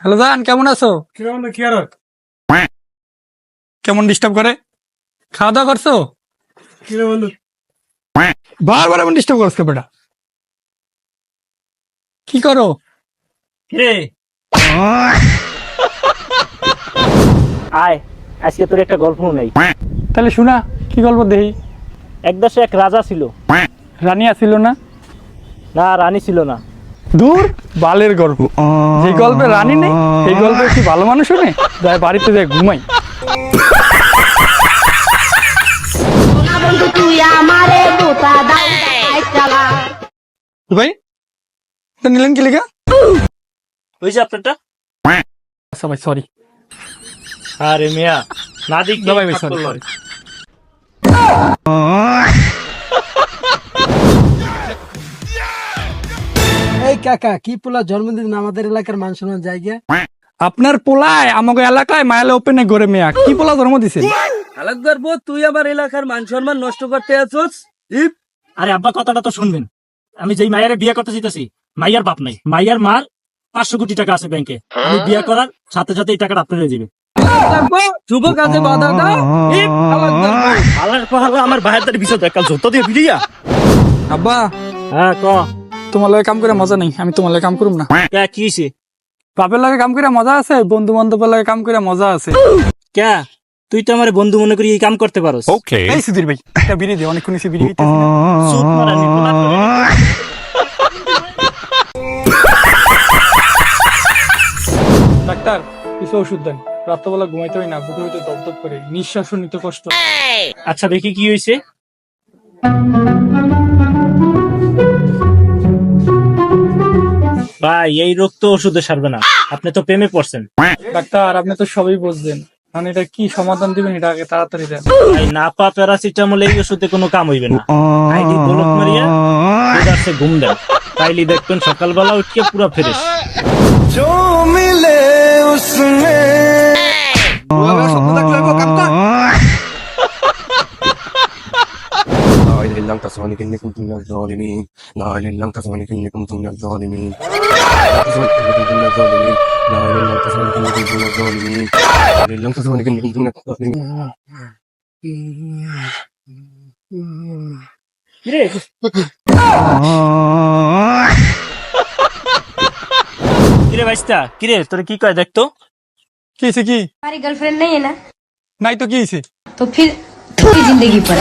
Hello জান, কেমন আছো? কেমন ডিস্টার্ব করে? খাওয়া দাওয়া করছো? বারবার এমন ডিস্টার্ব করছো বেটা। কি করো? আয়, আজকে তোর একটা গল্প নাই। তাহলে শোনা, কি গল্প দেহি? এক দেশে এক রাজা ছিল। রানী আছিল না? না, রানী ছিল না। দূর, বালের গল্প। যে গল্পে রানী নেই সেই গল্পে কি ভালো মানুষ শুনে যায় বাড়িতে যায় ঘুমাই। ভাই এটা নিলেন কি লেখা? ওই যে আপনারটা। আচ্ছা ভাই, সরি। আরে মিয়া, না দেখ না ভাই, সরি সরি। এই কাকা, কি পোলা জন্মদিন আমাদের এলাকার মান সম্মান জায়গা। আপনার পোলায় আমাকে এলাকায় মায়ালে ওপেনে ঘরে মেয়া কি পোলা জন্ম দিছে? আলাদবার পর তুই আমার এলাকার মান সম্মান নষ্ট করতে আছোস। আরে আব্বা, কথাটা তো শুনবেন। আমি যেই মায়ের বিয়ে করতে চাইতেছি, মাইয়ার বাপ নাই। মাইয়ার মার 500 কোটি টাকা আছে ব্যাংকে। আমি বিয়ে করার সাথে সাথে এই টাকাটা আপনার হয়ে যাবে। শুভ কাজে বাধা দাও। আল্লাহর পাহাড়ে আমার ভাইয়ের তার বিষয় একটা যত দিয়ে বিলিয়া। আব্বা, হ্যাঁ ক। তোমার লগে কাম করে মজা নেই, আমি তোমার লগে কাম করুম না। কে কি হইছে? বাপের লগে কাম করে মজা আছে, বন্ধু বান্ধবের লগে কাম করে মজা আছে। কে তুই তো আমার বন্ধু মনে করি এই কাম করতে পারোস। এই সুধীর ভাই, একটা বিড়ি দে, অনেকক্ষণ এসে বিড়ি খাইতেছি না। চুপ মারা নিকোলা তো। ডাক্তার, কিছু ওষুধ দেন। রাত্রবেলা ঘুমাইতে হয় না, বুকে বুকে দপদপ করে, নিঃশ্বাস নিতে কষ্ট। আচ্ছা দেখি কি হয়েছে। ভাই, এই রোগ তো ওষুধে সারবে না। আপনি তো প্রেমে পড়ছেন। ডাক্তার, আপনি তো সবই বুঝছেন, মানে এটা কি সমাধান দিবেন এটা আগে তাড়াতাড়ি দেন। ভাই, নাপা প্যারাসিটামল এই ওষুধে কোনো কাম হইবে না। আইডি গোলক মারিয়া দুদারসে ঘুম দেন, তাইলে দেখবেন সকালবেলা উঠিয়ে পুরো ফ্রেশ। لا إله إلا أنت سبحانك إني كنت من الظالمين لا إله إلا أنت سبحانك إني كنت من الظالمين لا إله إلا أنت سبحانك إني كنت من الظالمين لا إله إلا أنت سبحانك إني كنت من الظالمين কিরে কিরে ভাইস্তা, কিরে তোর কি কয় দেখতো। কি হয়েছে? কি हमारी गर्लफ्रेंड नहीं है ना, নাই তো কি হয়েছে? तो फिर थोड़ी जिंदगी पर।